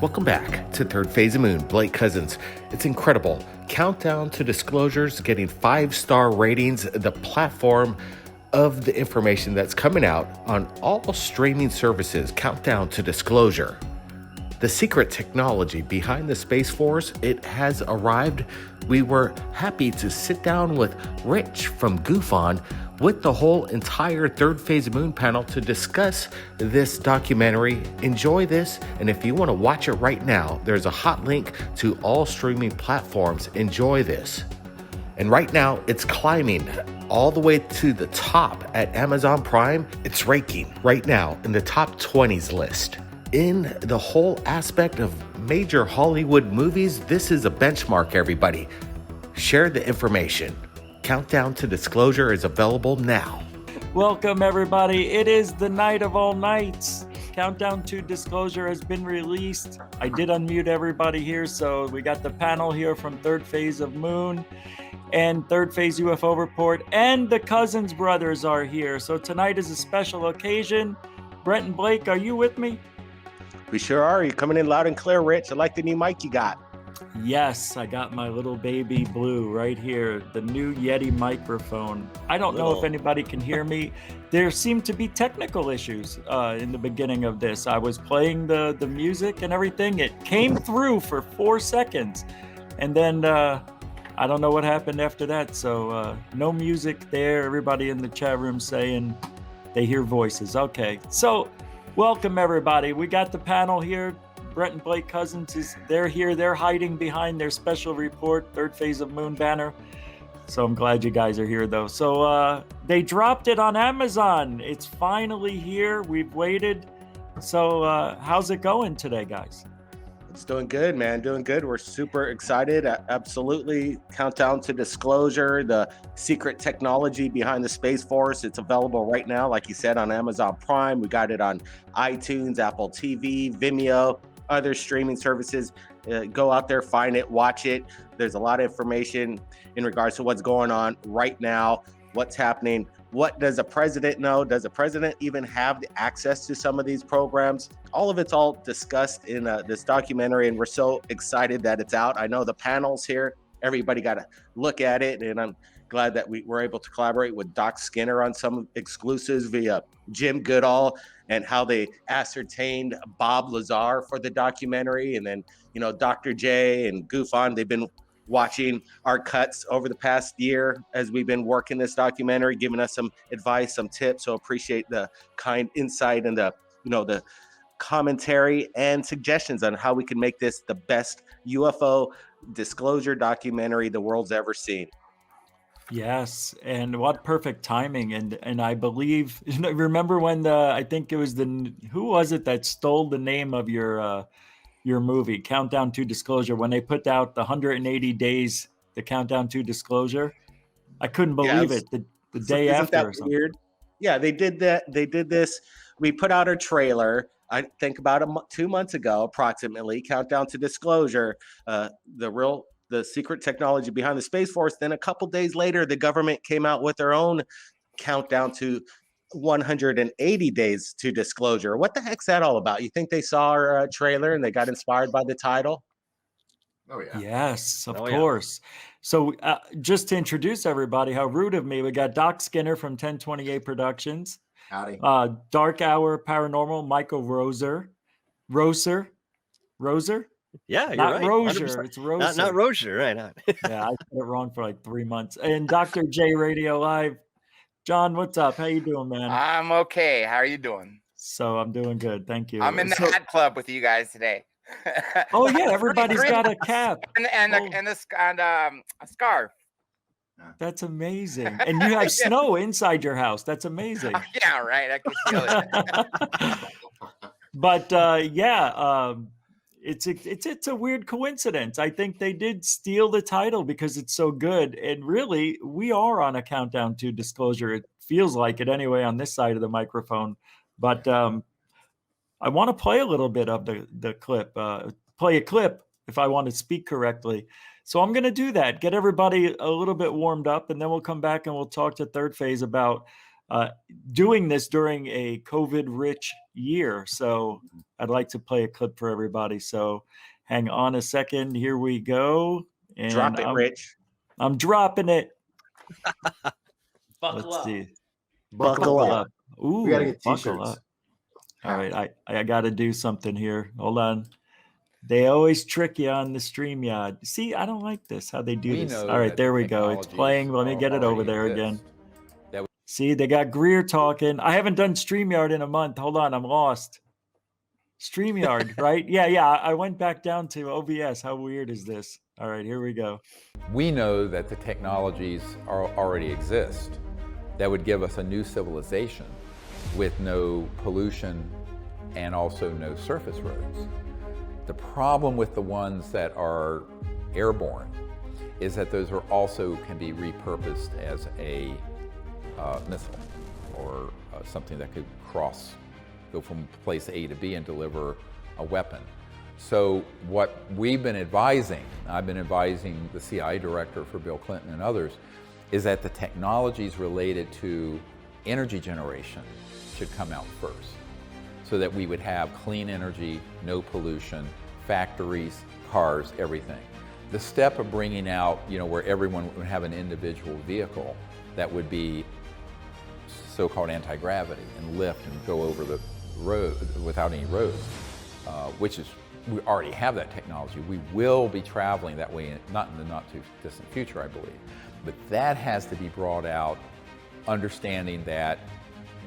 Welcome back to Third Phase of Moon, Blake Cousins. It's incredible. Countdown to Disclosures, getting 5-star ratings, the platform of the information that's coming out on all streaming services. Countdown to Disclosure. The secret technology behind the Space Force, it has arrived. We were happy to sit down with Rich from GoofOn with the whole entire Third Phase of Moon panel to discuss this documentary. Enjoy this, and if you want to watch it right now, there's a hot link to all streaming platforms. Enjoy this. And right now, it's climbing all the way to the top at Amazon Prime. It's ranking right now in the top 20s list. In the whole aspect of major Hollywood movies, this is a benchmark, everybody. Share the information. Countdown to Disclosure is available now. Welcome, everybody. It is the night of all nights. Countdown to Disclosure has been released. I did unmute everybody here, so we got the panel here from Third Phase of Moon and Third Phase UFO Report, and the Cousins brothers are here. So tonight is a special occasion. Brent and Blake, are you with me? We sure are. You're coming in loud and clear, Rich. I like the new mic you got. Yes, I got my little baby blue right here, the new Yeti microphone. I don't know if anybody can hear me. There seem to be technical issues in the beginning of this. I was playing the music and everything. It came through for 4 seconds. And then I don't know what happened after that. So no music there. Everybody in the chat room saying they hear voices. Okay, so welcome, everybody. We got the panel here. Brent and Blake Cousins, they're here. They're hiding behind their special report, Third Phase of Moon banner. So I'm glad you guys are here, though. So they dropped it on Amazon. It's finally here. We've waited. So how's it going today, guys? It's doing good, man. Doing good. We're super excited. Absolutely. Countdown to Disclosure, the secret technology behind the Space Force. It's available right now, like you said, on Amazon Prime. We got it on iTunes, Apple TV, Vimeo, other streaming services. Go out there, find it, watch it. There's a lot of information in regards to what's going on right now, what's happening. What does a president know? Does a president even have the access to some of these programs? All of it's all discussed in this documentary, and we're so excited that it's out. I know the panel's here. Everybody got to look at it, and I'm glad that we were able to collaborate with Doc Skinner on some exclusives via Jim Goodall and how they ascertained Bob Lazar for the documentary. And then, you know, Dr. J and GoofOn, they've been watching our cuts over the past year as we've been working this documentary, giving us some advice, some tips. So appreciate the kind insight and the commentary and suggestions on how we can make this the best UFO disclosure documentary the world's ever seen. Yes, and what perfect timing. And I believe, remember when I think it was who was it that stole the name of your movie, Countdown to Disclosure, when they put out the 180 days, the Countdown to Disclosure? I couldn't believe it. The day after. Isn't that weird? Yeah, they did that. They did this. We put out a trailer, I think about 2 months ago, approximately, Countdown to Disclosure, the secret technology behind the Space Force. Then a couple days later, the government came out with their own countdown to 180 days to disclosure. What the heck's that all about? You think they saw our trailer and they got inspired by the title? Oh, yeah. Yes, of course. Yeah. So just to introduce everybody, how rude of me, we got Doc Skinner from 1028 Productions. Howdy. Dark Hour Paranormal, Michael Roser. Yeah, not right. Rozier, 100%. it's Roser. Not Rozier, right? Yeah, I said it wrong for like 3 months. And Dr. J Radio Live. John, what's up? How you doing, man? I'm okay. How are you doing? So I'm doing good. Thank you. I'm in the hat club with you guys today. Oh yeah, everybody's got a cap and a scarf. That's amazing. And you have snow inside your house. That's amazing. Yeah, right. I can feel it. But it's a weird coincidence. I think they did steal the title because it's so good. And really, we are on a countdown to disclosure. It feels like it anyway on this side of the microphone. But I want to play a little bit of the clip, play a clip if I want to speak correctly. So I'm going to do that, get everybody a little bit warmed up, and then we'll come back and we'll talk to Third Phase about doing this during a COVID-rich year. So I'd like to play a clip for everybody. So hang on a second. Here we go. And Drop it, Rich. I'm dropping it. Buckle Let's up. see. Buckle up. Ooh, We gotta get buckle t-shirts. up. All right, I got to do something here. Hold on. They always trick you on the StreamYard. See, I don't like this, how they do We this. know All right, that there the we go. It's technologies playing. Let me get it over already there again. exist. That See, they got Greer talking. I haven't done StreamYard in a month. Hold on, I'm lost. StreamYard, right? Yeah. I went back down to OBS. How weird is this? All right, here we go. We know that the technologies already exist that would give us a new civilization with no pollution and also no surface roads. The problem with the ones that are airborne is that those are also can be repurposed as a missile or something that could go from place A to B and deliver a weapon. So what we've been advising, I've been advising the CIA director for Bill Clinton and others, is that the technologies related to energy generation should come out first, so that we would have clean energy, no pollution, factories, cars, everything. The step of bringing out, where everyone would have an individual vehicle that would be so-called anti-gravity and lift and go over the road without any roads, which is, we already have that technology. We will be traveling that way, not in the not too distant future, I believe. But that has to be brought out, understanding that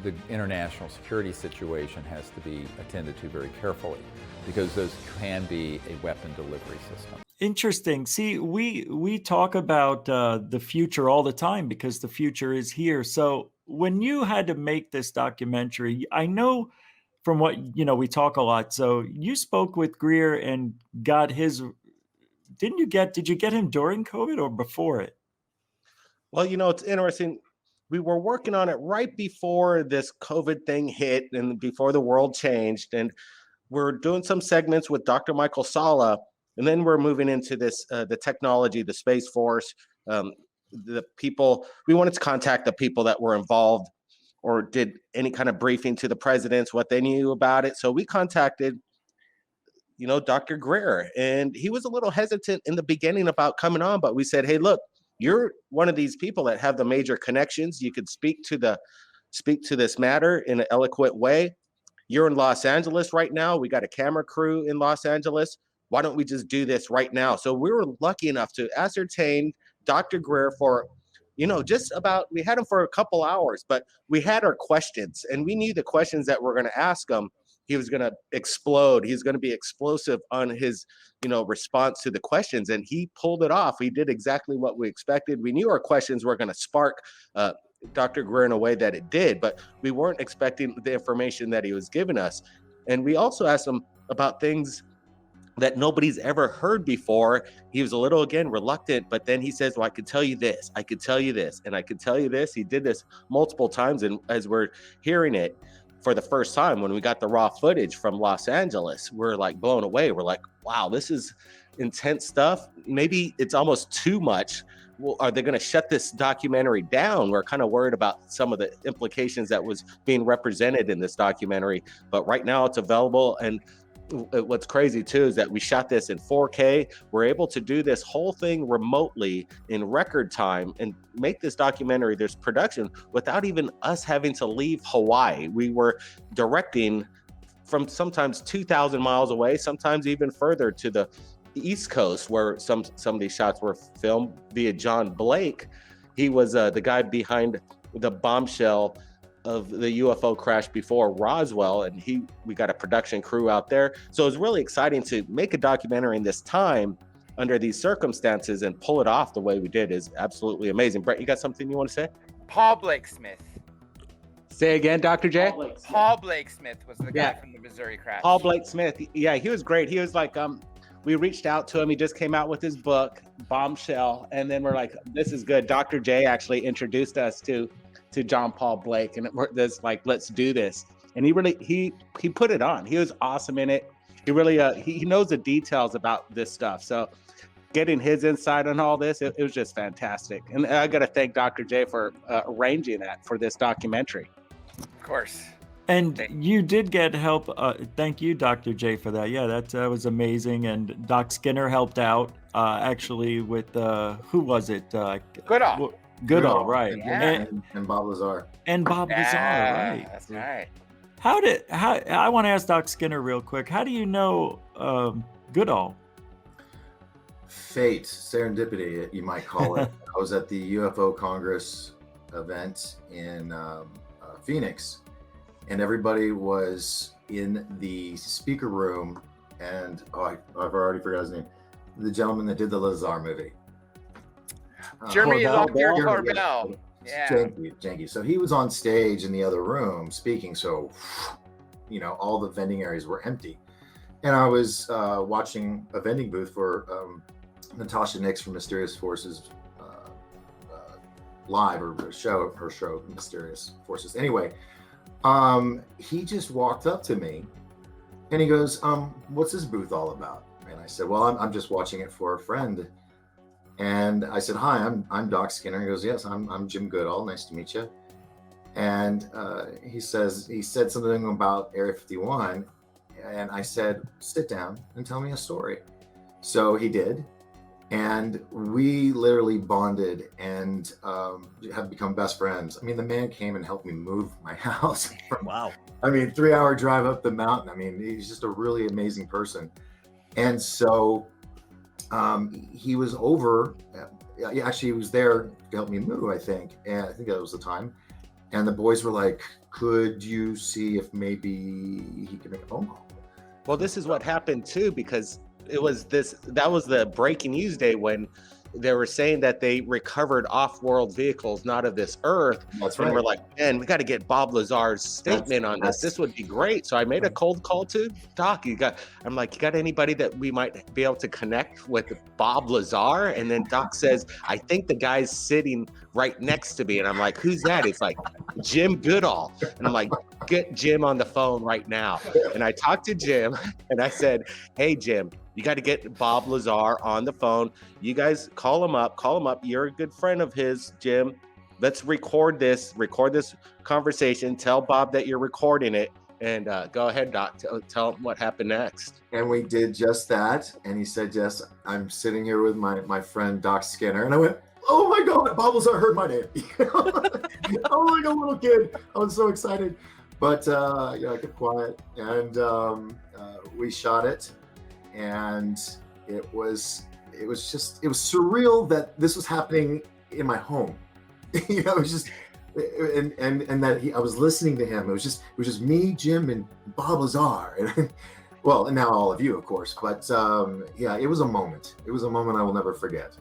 the international security situation has to be attended to very carefully, because those can be a weapon delivery system. Interesting. See, we talk about the future all the time because the future is here. So when you had to make this documentary, I know from what, we talk a lot. So you spoke with Greer and got his, did you get him during COVID or before it? Well, it's interesting. We were working on it right before this COVID thing hit and before the world changed. And we're doing some segments with Dr. Michael Salla. And then we're moving into this, the technology, the Space Force, the people. We wanted to contact the people that were involved or did any kind of briefing to the presidents, what they knew about it. So we contacted, Dr. Greer, and he was a little hesitant in the beginning about coming on, but we said, hey, look, you're one of these people that have the major connections. You could speak to this matter in an eloquent way. You're in Los Angeles right now. We got a camera crew in Los Angeles. Why don't we just do this right now? So we were lucky enough to ascertain Dr. Greer for, we had him for a couple hours, but we had our questions and we knew the questions that we're going to ask him. He was going to explode. He's going to be explosive on his, response to the questions. And he pulled it off. He did exactly what we expected. We knew our questions were going to spark Dr. Greer in a way that it did, but we weren't expecting the information that he was giving us. And we also asked him about things that nobody's ever heard before. He was a little, again, reluctant, but then he says, well, I could tell you this, I could tell you this, and I could tell you this. He did this multiple times. And as we're hearing it for the first time, when we got the raw footage from Los Angeles, we're like blown away. We're like, wow, this is intense stuff. Maybe it's almost too much. Well, are they going to shut this documentary down? We're kind of worried about some of the implications that was being represented in this documentary, but right now it's available. And what's crazy too is that we shot this in 4K. We're able to do this whole thing remotely in record time and make this documentary, this production, without even us having to leave Hawaii. We were directing from sometimes 2,000 miles away, sometimes even further to the East Coast, where some of these shots were filmed via John Blake. He was the guy behind the bombshell of the UFO crash before Roswell, and we got a production crew out there. So it was really exciting to make a documentary in this time under these circumstances and pull it off the way we did. Is absolutely amazing. Brett, you got something you want to say? Paul Blake Smith. Say again, Dr. J? Paul Blake Smith was the guy from the Missouri crash. Paul Blake Smith. Yeah, he was great. He was like, we reached out to him. He just came out with his book, Bombshell. And then we're like, this is good. Dr. J actually introduced us to John Paul Blake, and there's like, let's do this. And he really, he put it on. He was awesome in it. He really, he knows the details about this stuff. So getting his insight on all this, it was just fantastic. And I got to thank Dr. J for arranging that for this documentary. Of course. And you did get help. Thank you, Dr. J, for that. Yeah, that was amazing. And Doc Skinner helped out actually with who was it? Goodall. Goodall, right? Yeah. And Bob Lazar. And Bob Lazar, right? That's right. How I want to ask Doc Skinner real quick. How do you know Goodall? Fate, serendipity, you might call it. I was at the UFO Congress event in Phoenix, and everybody was in the speaker room, and I've already forgot his name. The gentleman that did the Lazar movie. Jeremy Corbell. Corbell. Yeah. Janky. So he was on stage in the other room speaking. So, all the vending areas were empty. And I was watching a vending booth for Natasha Nix from Mysterious Forces live, or her show, Mysterious Forces. Anyway, he just walked up to me and he goes, what's this booth all about? And I said, well, I'm just watching it for a friend. And I said, hi, I'm Doc Skinner. He goes, yes, I'm Jim Goodall. Nice to meet you. And he said something about Area 51. And I said, sit down and tell me a story. So he did. And we literally bonded and have become best friends. I mean, the man came and helped me move my house. Wow. 3-hour drive up the mountain. I mean, he's just a really amazing person. And so he was over, actually he was there to help me move, I think. And I think that was the time. And the boys were like, could you see if maybe he could make a phone call? Well, this is what happened too, because that was the breaking news day when they were saying that they recovered off-world vehicles, not of this earth. That's right. And we're like, man, we got to get Bob Lazar's statement on this. This would be great. So I made a cold call to Doc. I'm like, you got anybody that we might be able to connect with Bob Lazar? And then Doc says, I think the guy's sitting right next to me. And I'm like, who's that? It's like Jim Goodall. And I'm like, get Jim on the phone right now. And I talked to Jim and I said, hey, Jim, you got to get Bob Lazar on the phone. You guys call him up. You're a good friend of his, Jim. Let's record this conversation. Tell Bob that you're recording it. And go ahead, Doc. Tell him what happened next. And we did just that. And he said, yes, I'm sitting here with my friend, Doc Skinner. And I went, oh my God, Bob Lazar heard my name. I'm like a little kid. I was so excited. But I kept quiet. And we shot it. And it was surreal that this was happening in my home. It was just, and that I was listening to him. It was just me, Jim, and Bob Lazar. And well, and now all of you, of course. But it was a moment. It was a moment I will never forget.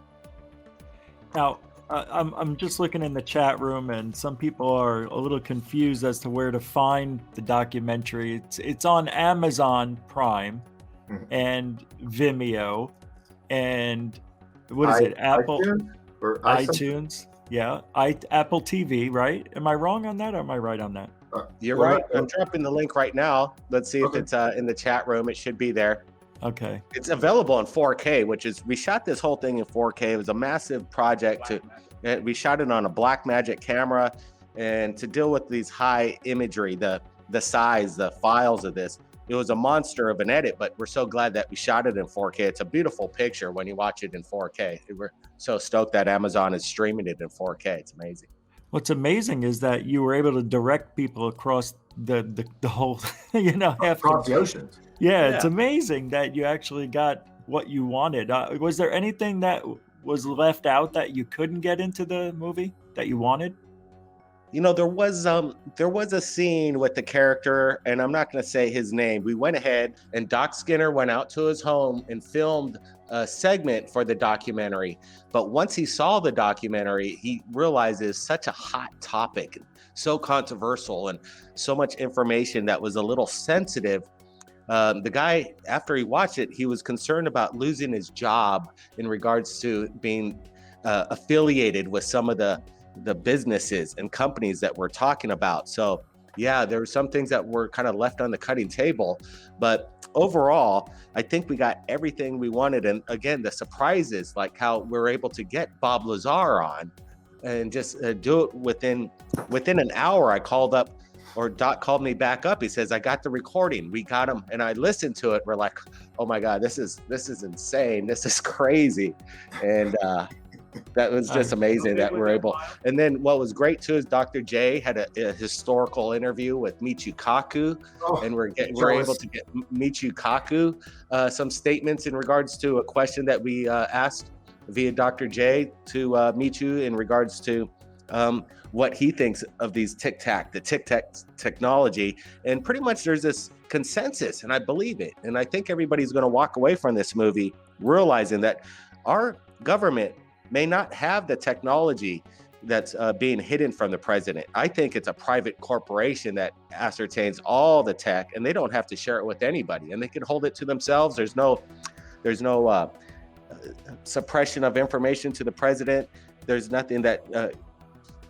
Now, I'm just looking in the chat room, and some people are a little confused as to where to find the documentary. It's on Amazon Prime and Vimeo, and what is it? Apple iTunes? Yeah, Apple TV, right? Am I wrong on that, or am I right on that? You're right. I'm dropping the link right now. Let's see if it's in the chat room. It should be there. Okay. It's available in 4K, we shot this whole thing in 4K. It was a massive project. We shot it on a Blackmagic camera, and to deal with these high imagery, the size, the files of this, it was a monster of an edit, but we're so glad that we shot it in 4K. It's a beautiful picture when you watch it in 4K. We're so stoked that Amazon is streaming it in 4K. It's amazing. What's amazing is that you were able to direct people across the whole, across the oceans. Yeah, it's amazing that you actually got what you wanted. Was there anything that was left out that you couldn't get into the movie that you wanted? There was a scene with the character, and I'm not going to say his name. We went ahead, and Doc Skinner went out to his home and filmed a segment for the documentary. But once he saw the documentary, he realized it's such a hot topic, so controversial, and so much information that was a little sensitive. The guy, after he watched it, he was concerned about losing his job in regards to being affiliated with some of the businesses and companies that we're talking about. So Yeah, there were some things that were kind of left on the cutting table, but overall, I think we got everything we wanted. And again, the surprises, like how we're able to get Bob Lazar on and just do it within an hour. I called up, or Doc called me back up. He says, I got the recording. We got him, and I listened to it. We're like, oh my God, this is insane. This is crazy. And that was just amazing that we're able. And then what was great too is Dr. J had a historical interview with Michio Kaku, and we're able to get Michio Kaku some statements in regards to a question that we asked via Dr. J to Michio in regards to what he thinks of these the Tic Tac technology. And pretty much there's this consensus, and I believe it. And I think everybody's going to walk away from this movie realizing that our government may not have the technology that's being hidden from the president. I think it's a private corporation that ascertains all the tech, and they don't have to share it with anybody, and they can hold it to themselves. There's no suppression of information to the president. There's nothing that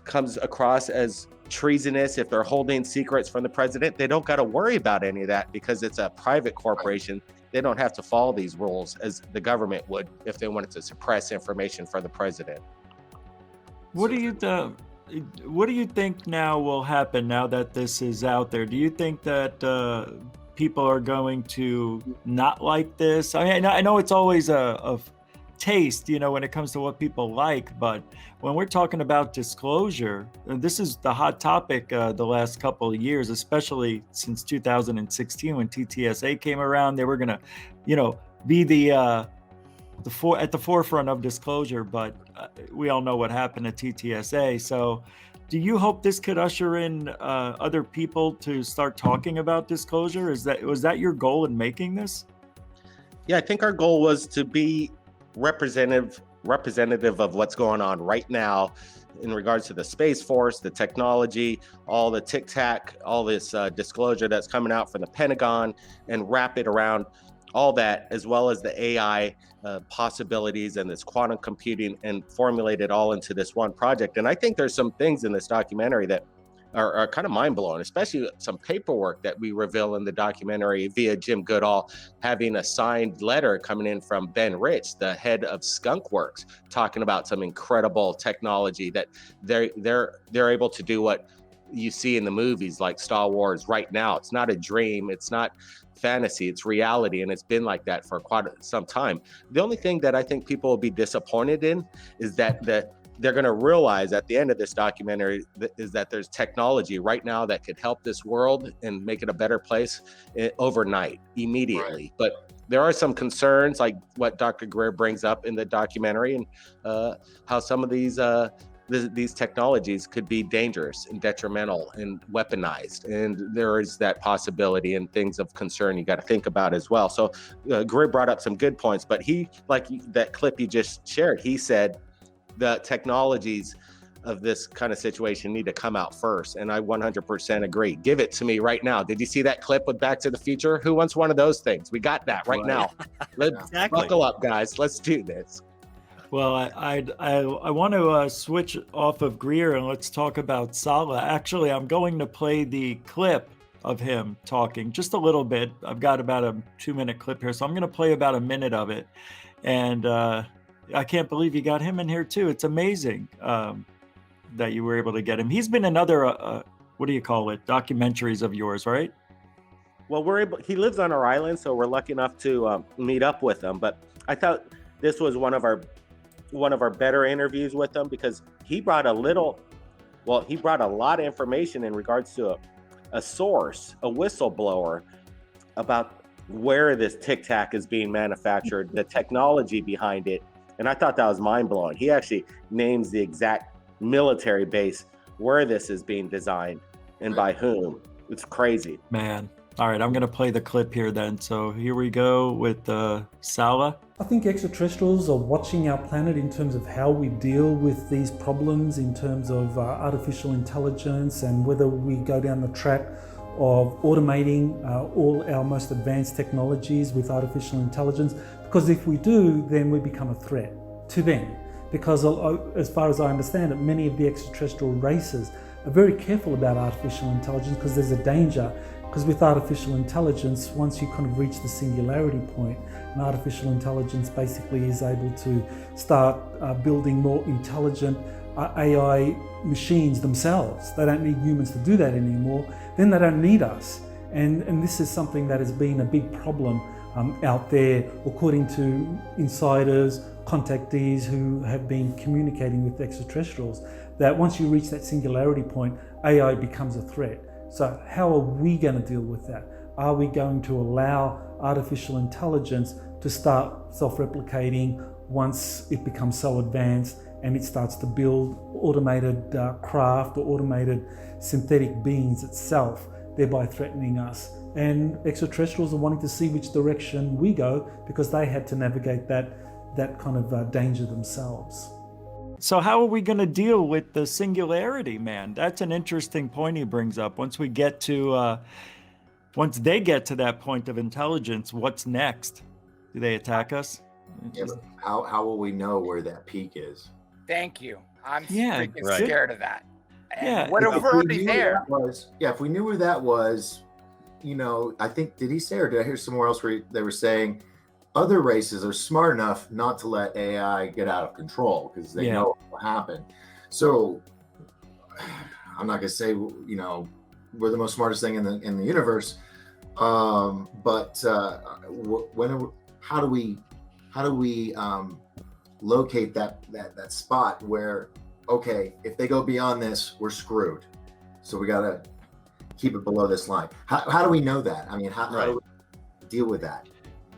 comes across as treasonous if they're holding secrets from the president. They don't got to worry about any of that because it's a private corporation. They don't have to follow these rules as the government would if they wanted to suppress information from the president. What do you think now will happen now that this is out there? Do you think that people are going to not like this? I mean, I know it's always a taste, when it comes to what people like, but when we're talking about disclosure, and this is the hot topic the last couple of years, especially since 2016 when TTSA came around. They were gonna, be at the forefront of disclosure, but we all know what happened at TTSA. So, do you hope this could usher in other people to start talking about disclosure? Was that your goal in making this? Yeah, I think our goal was to be representative of what's going on right now in regards to the Space Force, the technology, all the Tic Tac, all this disclosure that's coming out from the Pentagon, and wrap it around all that, as well as the AI possibilities and this quantum computing, and formulate it all into this one project. And I think there's some things in this documentary that are kind of mind-blowing, especially some paperwork that we reveal in the documentary via Jim Goodall, having a signed letter coming in from Ben Rich, the head of Skunk Works, talking about some incredible technology that they're able to do what you see in the movies like Star Wars right now. It's not a dream, it's not fantasy, it's reality, and it's been like that for quite some time. The only thing that I think people will be disappointed in is that they're going to realize at the end of this documentary is that there's technology right now that could help this world and make it a better place overnight, immediately. Right. But there are some concerns, like what Dr. Greer brings up in the documentary, and how some of these technologies could be dangerous and detrimental and weaponized. And there is that possibility and things of concern you got to think about as well. So Greer brought up some good points, but he, like that clip you just shared, he said, the technologies of this kind of situation need to come out first. And I 100% agree. Give it to me right now. Did you see that clip with Back to the Future? Who wants one of those things? We got that right now. Let's buckle up, guys. Let's do this. Well, I want to switch off of Greer and let's talk about Sala. Actually, I'm going to play the clip of him talking just a little bit. I've got about a 2-minute clip here, so I'm going to play about a minute of it. And I can't believe you got him in here too. It's amazing that you were able to get him. He's been in other, what do you call it, documentaries of yours, right? Well, he lives on our island, so we're lucky enough to meet up with him. But I thought this was one of our better interviews with him, because he brought a lot of information in regards to a source, a whistleblower, about where this Tic Tac is being manufactured, the technology behind it. And I thought that was mind-blowing. He actually names the exact military base where this is being designed and by whom. It's crazy. Man. All right, I'm going to play the clip here then. So here we go with Sala. I think extraterrestrials are watching our planet in terms of how we deal with these problems, in terms of artificial intelligence, and whether we go down the track of automating all our most advanced technologies with artificial intelligence. Because if we do, then we become a threat to them. Because as far as I understand it, many of the extraterrestrial races are very careful about artificial intelligence because there's a danger. Because with artificial intelligence, once you kind of reach the singularity point, and artificial intelligence basically is able to start building more intelligent AI machines themselves. They don't need humans to do that anymore. Then they don't need us. And this is something that has been a big problem out there, according to insiders, contactees who have been communicating with extraterrestrials, that once you reach that singularity point, AI becomes a threat. So how are we going to deal with that? Are we going to allow artificial intelligence to start self-replicating once it becomes so advanced and it starts to build automated craft or automated synthetic beings itself, thereby threatening us? And extraterrestrials are wanting to see which direction we go because they had to navigate that kind of danger themselves. So how are we going to deal with the singularity, man? That's an interesting point he brings up. Once they get to that point of intelligence, what's next? Do they attack us? Yeah, but how will we know where that peak is? Thank you. I'm Yeah, freaking right. scared of that. And Yeah, what if we're already there? If we knew where that was, I think, did he say, or did I hear somewhere else where they were saying other races are smart enough not to let AI get out of control because they know what will happen. So I'm not gonna say we're the most smartest thing in the universe, but how do we locate that spot where, okay, if they go beyond this, we're screwed. So we gotta keep it below this line. How do we know that? I mean, how do we deal with that?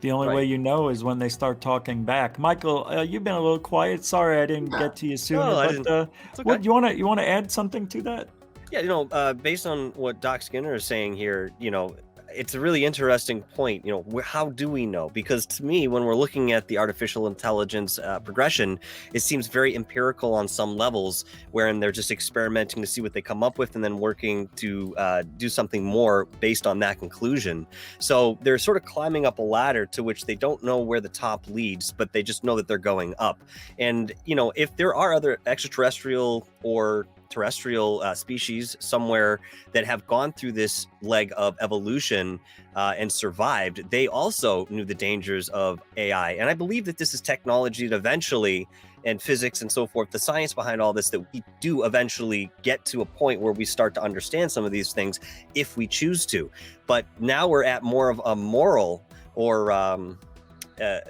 The only way you know is when they start talking back. Michael, you've been a little quiet. Sorry I didn't get to you sooner. No, but what you want to add something to that? Yeah, based on what Doc Skinner is saying here, it's a really interesting point. How do we know? Because to me, when we're looking at the artificial intelligence progression, it seems very empirical on some levels, wherein they're just experimenting to see what they come up with and then working to do something more based on that conclusion. So they're sort of climbing up a ladder to which they don't know where the top leads, but they just know that they're going up. And, if there are other extraterrestrial or terrestrial species somewhere that have gone through this leg of evolution and survived, they also knew the dangers of AI. And I believe that this is technology that eventually, and physics and so forth, the science behind all this, that we do eventually get to a point where we start to understand some of these things if we choose to. But now we're at more of a moral or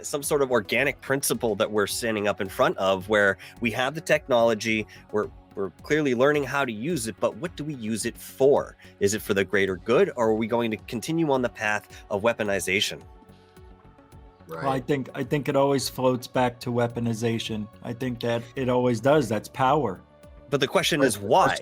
some sort of organic principle that we're standing up in front of, where we have the technology, we're clearly learning how to use it, but what do we use it for? Is it for the greater good, or are we going to continue on the path of weaponization? Right. Well, I think it always floats back to weaponization. I think that it always does. That's power. But the question is why?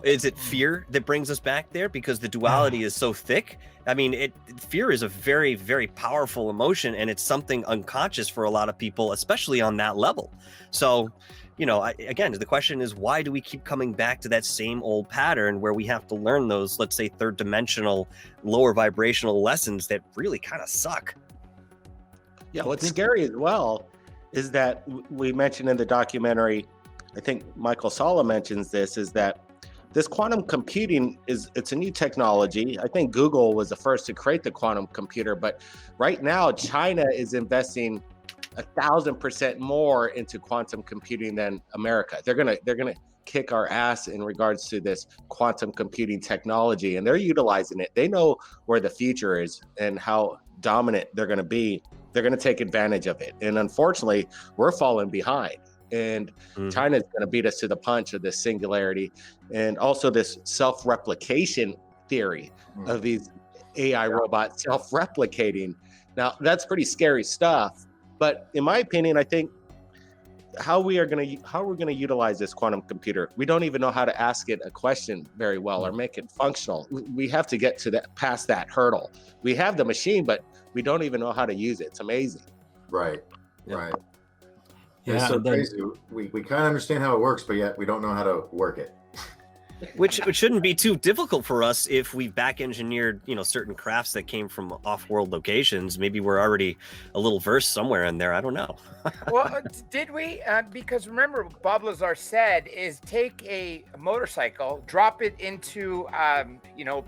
Is it fear that brings us back there because the duality is so thick? I mean, fear is a very, very powerful emotion, and it's something unconscious for a lot of people, especially on that level. So, again, the question is, why do we keep coming back to that same old pattern where we have to learn those, let's say, third dimensional, lower vibrational lessons that really kind of suck? Yeah, what's scary as well is that we mentioned in the documentary, I think Michael Sala mentions this, is that this quantum computing it's a new technology. I think Google was the first to create the quantum computer, but right now China is investing 1,000% more into quantum computing than America. They're gonna kick our ass in regards to this quantum computing technology, and they're utilizing it. They know where the future is and how dominant they're gonna be. They're gonna take advantage of it, and unfortunately, we're falling behind. And China's gonna beat us to the punch of this singularity, and also this self-replication theory of these AI robots self-replicating. Now, that's pretty scary stuff. But in my opinion, I think how we're going to utilize this quantum computer, we don't even know how to ask it a question very well or make it functional. We have to get to past that hurdle. We have the machine, but we don't even know how to use it. It's amazing. Right. Yeah. It's so crazy. We kind of understand how it works, but yet we don't know how to work it. Which shouldn't be too difficult for us if we back engineered, certain crafts that came from off-world locations. Maybe we're already a little versed somewhere in there. I don't know. Well, did we? Because remember, what Bob Lazar said is take a motorcycle, drop it into,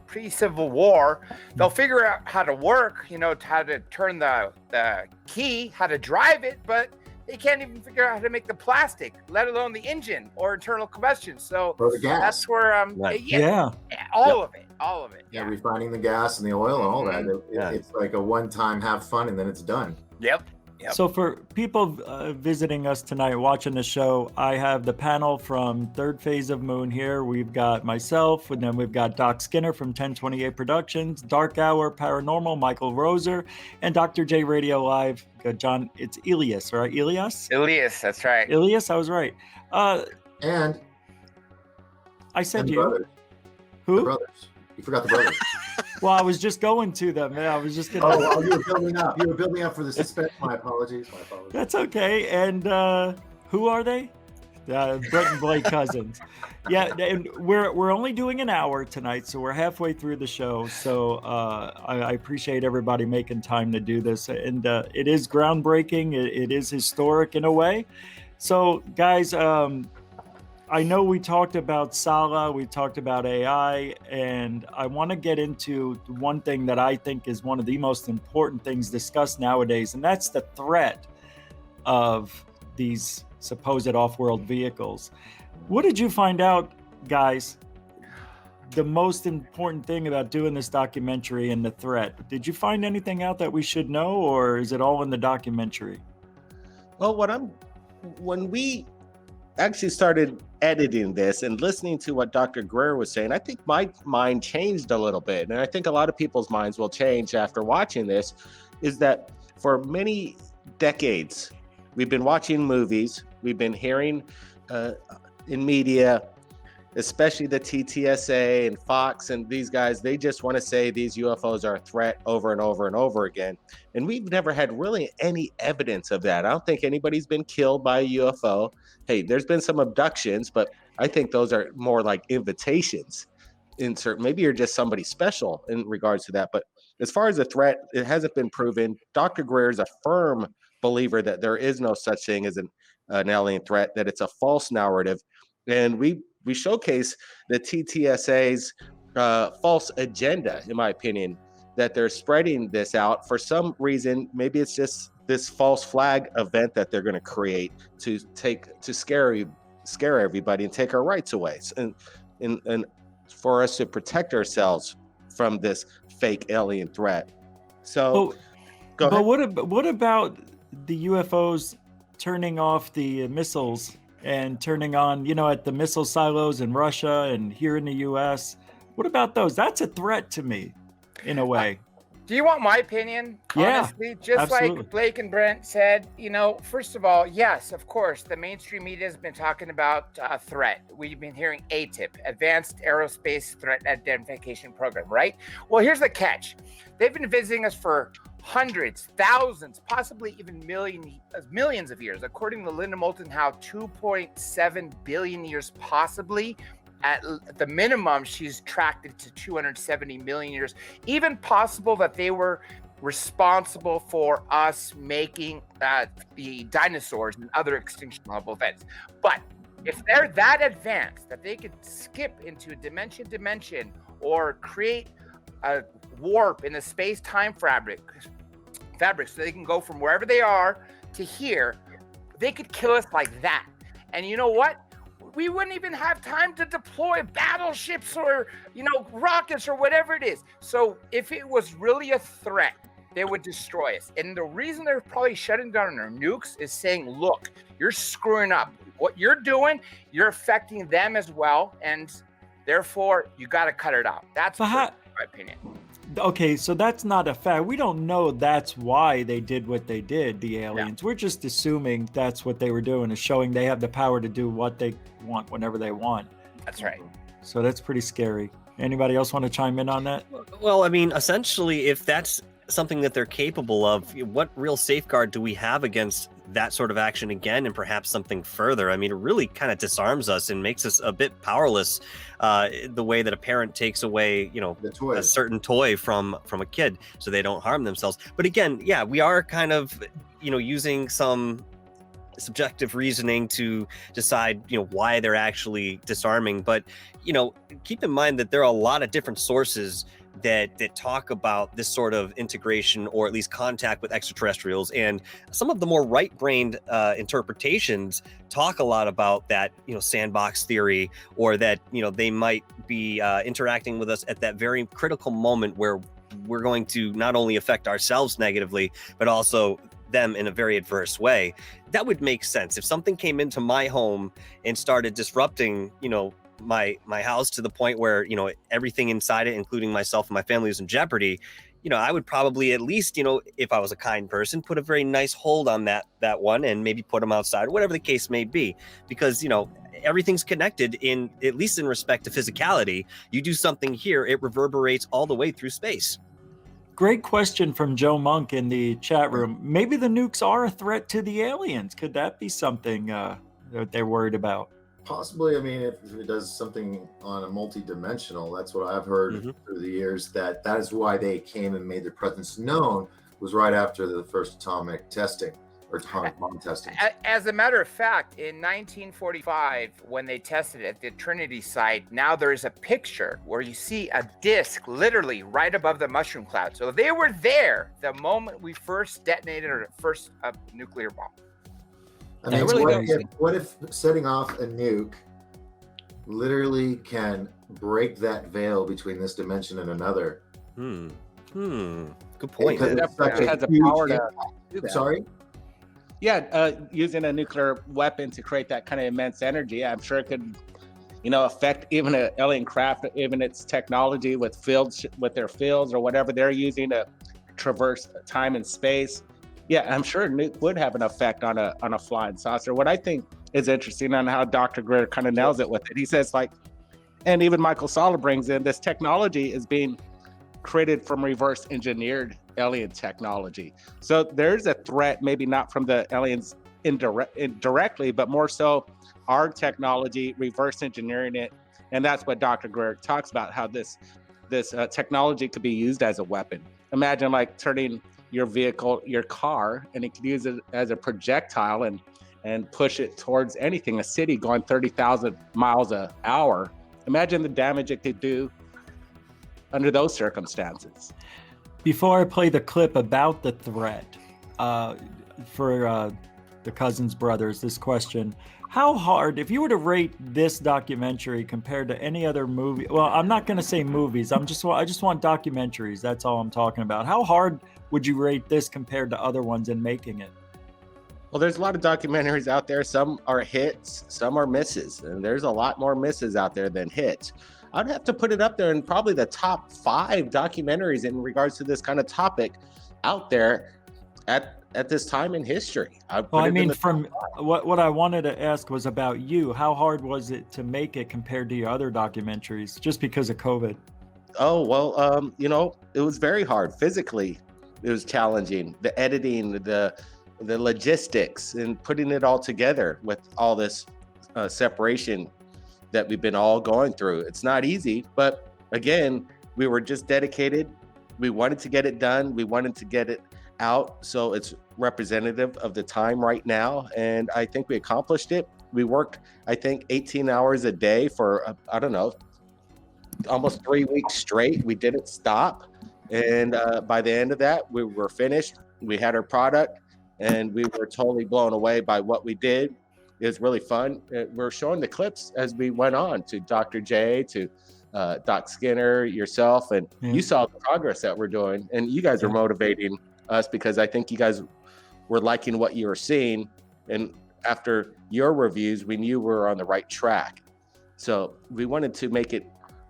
pre-Civil War. They'll figure out how to work, how to turn the key, how to drive it, but they can't even figure out how to make the plastic, let alone the engine or internal combustion. So Or the gas. that's where, Yeah. all of it. Yeah, refining the gas and the oil and all that. Yeah. It's like a one-time have fun and then it's done. Yep. So for people visiting us tonight, watching the show, I have the panel from Third Phase of Moon here. We've got myself, and then we've got Doc Skinner from 1028 Productions, Dark Hour Paranormal, Michael Roser, and Dr. J Radio Live. John, it's Elias, right? Elias, that's right. Elias, I was right. And I said and the you. brothers. The Who? brothers. You forgot the brothers. Well, I was just going to them. Yeah, I was just gonna. Oh, well, you were building up. You were building up for the suspense. My apologies. That's okay. And who are they? Brett and Blake cousins. Yeah, and we're only doing an hour tonight, so we're halfway through the show. So I appreciate everybody making time to do this, and it is groundbreaking. It is historic in a way. So, guys, I know we talked about Sala, we talked about AI, and I want to get into one thing that I think is one of the most important things discussed nowadays, and that's the threat of these supposed off-world vehicles. What did you find out, guys? The most important thing about doing this documentary and the threat. Did you find anything out that we should know, or is it all in the documentary? Well, when we actually started editing this and listening to what Dr. Greer was saying, I think my mind changed a little bit. And I think a lot of people's minds will change after watching this, is that for many decades, we've been watching movies, we've been hearing in media, especially the TTSA and Fox and these guys, they just want to say these UFOs are a threat over and over and over again. And we've never had really any evidence of that. I don't think anybody's been killed by a UFO. Hey, there's been some abductions, but I think those are more like invitations. Maybe you're just somebody special in regards to that. But as far as a threat, it hasn't been proven. Dr. Greer is a firm believer that there is no such thing as an alien threat, that it's a false narrative. And we showcase the TTSA's false agenda, in my opinion, that they're spreading this out for some reason. Maybe it's just this false flag event that they're going to create to scare everybody and take our rights away, and for us to protect ourselves from this fake alien threat. So, go ahead. But what about the UFOs turning off the missiles and turning on, at the missile silos in Russia and here in the US? What about those? That's a threat to me, in a way. Do you want my opinion? Yeah, honestly, just absolutely. like Blake and Brent said, first of all, yes, of course, the mainstream media has been talking about threat. We've been hearing ATIP, Advanced Aerospace Threat Identification Program, right? Well, here's the catch. They've been visiting us for hundreds, thousands, possibly even millions of years. According to Linda Moulton Howe, 2.7 billion years possibly. At the minimum, she's tracked it to 270 million years. Even possible that they were responsible for us making the dinosaurs and other extinction level events. But if they're that advanced that they could skip into dimension or create a warp in the space-time fabric so they can go from wherever they are to here, they could kill us like that. And you know what? We wouldn't even have time to deploy battleships or, rockets or whatever it is. So if it was really a threat, they would destroy us. And the reason they're probably shutting down their nukes is saying, look, you're screwing up. What you're doing, you're affecting them as well. And therefore, you got to cut it out. That's my opinion. Okay, so that's not a fact. We don't know that's why they did what they did, the aliens. Yeah. We're just assuming that's what they were doing, is showing they have the power to do what they want whenever they want. That's right. So that's pretty scary. Anybody else want to chime in on that? Well, I mean, essentially, if that's something that they're capable of, what real safeguard do we have against that sort of action again and perhaps something further. I mean, it really kind of disarms us and makes us a bit powerless, the way that a parent takes away, a certain toy from a kid so they don't harm themselves. But again, yeah, we are kind of, using some subjective reasoning to decide, why they're actually disarming. But, keep in mind that there are a lot of different sources that talk about this sort of integration or at least contact with extraterrestrials, and some of the more right-brained interpretations talk a lot about that, sandbox theory, or that they might be interacting with us at that very critical moment where we're going to not only affect ourselves negatively but also them in a very adverse way. That would make sense if something came into my home and started disrupting my house to the point where everything inside it, including myself and my family, is in jeopardy. I would probably at least, if I was a kind person, put a very nice hold on that one and maybe put them outside, whatever the case may be, because everything's connected, in at least in respect to physicality. You do something here, it reverberates all the way through space. Great question from Joe Monk in the chat room. Maybe the nukes are a threat to the aliens. Could that be something that they're worried about? Possibly. I mean, if it does something on a multi-dimensional, that's what I've heard through the years, that is why they came and made their presence known, was right after the first atomic testing, or atomic bomb testing. As a matter of fact, in 1945, when they tested at the Trinity site, now there's a picture where you see a disc literally right above the mushroom cloud. So they were there the moment we first detonated our first nuclear bomb. I mean, really what if setting off a nuke literally can break that veil between this dimension and another? Good point. It definitely has the power to do that. Sorry? Yeah, using a nuclear weapon to create that kind of immense energy, I'm sure it could, affect even an alien craft, even its technology with their fields or whatever they're using to traverse time and space. Yeah, I'm sure nuke would have an effect on a flying saucer. What I think is interesting on how Dr. Greer kind of nails it with it. He says, and even Michael Sala brings in, this technology is being created from reverse engineered alien technology. So there's a threat, maybe not from the aliens indirectly, but more so our technology reverse engineering it. And that's what Dr. Greer talks about, how this technology could be used as a weapon. Imagine turning your vehicle, your car, and it could use it as a projectile and push it towards anything, a city going 30,000 miles an hour. Imagine the damage it could do under those circumstances. Before I play the clip about the threat, for the Cousins brothers, this question: how hard, if you were to rate this documentary compared to any other movie, well, I'm not going to say movies, I just want documentaries, that's all I'm talking about. How hard would you rate this compared to other ones in making it? Well, there's a lot of documentaries out there. Some are hits, some are misses, and there's a lot more misses out there than hits. I'd have to put it up there in probably the top 5 documentaries in regards to this kind of topic out there at this time in history. Well, I mean, from what I wanted to ask was about you. How hard was it to make it compared to your other documentaries, just because of COVID? Oh, well, it was very hard. Physically, it was challenging. The editing, the logistics, and putting it all together with all this separation that we've been all going through. It's not easy, but again, we were just dedicated. We wanted to get it done. We wanted to get it out, so it's representative of the time right now, and I think we accomplished it. We worked, I think, 18 hours a day for almost 3 weeks straight. We didn't stop, and by the end of that, we were finished. We had our product, and we were totally blown away by what we did. It was really fun. We're showing the clips as we went on to Dr. J, to Doc Skinner, yourself, and you saw the progress that we're doing, and you guys are motivating us, because I think you guys were liking what you were seeing, and after your reviews, we knew we were on the right track. So we wanted to make it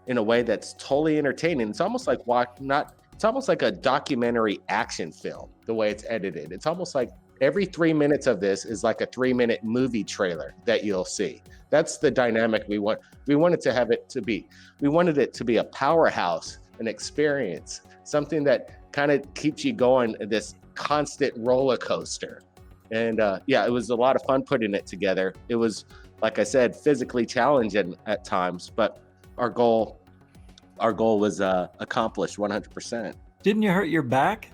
in a way that's totally entertaining. It's almost like it's almost like a documentary action film, the way it's edited. It's almost like every 3 minutes of this is like a 3-minute movie trailer that you'll see. That's the dynamic we want. We wanted to have it to be. We wanted it to be a powerhouse, an experience, something that kind of keeps you going, this constant roller coaster. And yeah, it was a lot of fun putting it together. It was, like I said, physically challenging at times, but our goal was accomplished 100%. Didn't you hurt your back?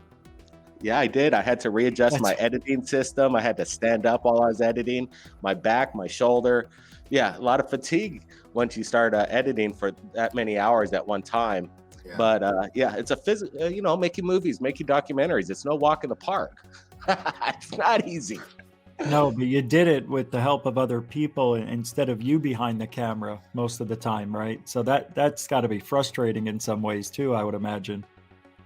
Yeah, I did. I had to readjust my editing system. I had to stand up while I was editing, my back, my shoulder. Yeah, a lot of fatigue once you start editing for that many hours at one time. Yeah. But yeah, it's a making movies, making documentaries. It's no walk in the park. It's not easy. No, but you did it with the help of other people instead of you behind the camera most of the time, right? So that's got to be frustrating in some ways too, I would imagine.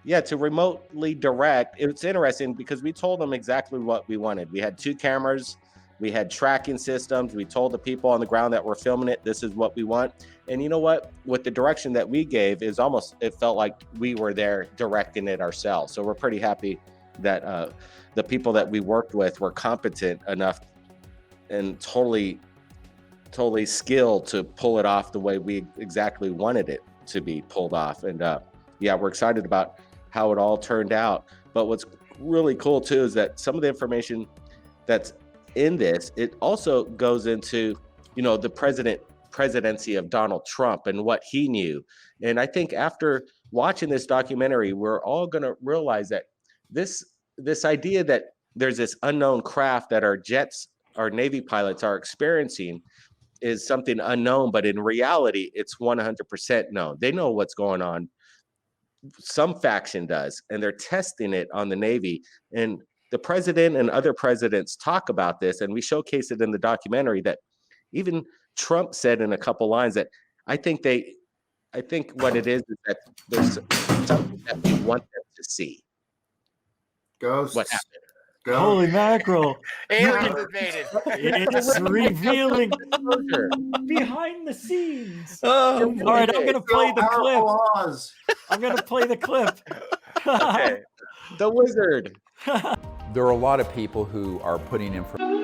Yeah, to remotely direct, it's interesting because we told them exactly what we wanted. We had 2 cameras, we had tracking systems. We told the people on the ground that were filming it, this is what we want. And you know what? With the direction that we gave, it felt like we were there directing it ourselves. So we're pretty happy that the people that we worked with were competent enough and totally skilled to pull it off the way we exactly wanted it to be pulled off. And yeah, we're excited about how it all turned out. But what's really cool too is that some of the information that's in this, it also goes into, the presidency of Donald Trump and what he knew. And I think after watching this documentary, we're all going to realize that this idea that there's this unknown craft that our Navy pilots are experiencing is something unknown, but in reality, it's 100% known. They know what's going on. Some faction does, and they're testing it on the Navy. And the president and other presidents talk about this, and we showcase it in the documentary that even Trump said in a couple lines that I think what it is that there's something that we want them to see. Ghosts. What happened? Ghosts. Holy mackerel. Aliens invaded. It's revealing behind the scenes. Oh, all right, I'm going to play the clip. I'm going to play the clip. Okay. The wizard. There are a lot of people who are putting information.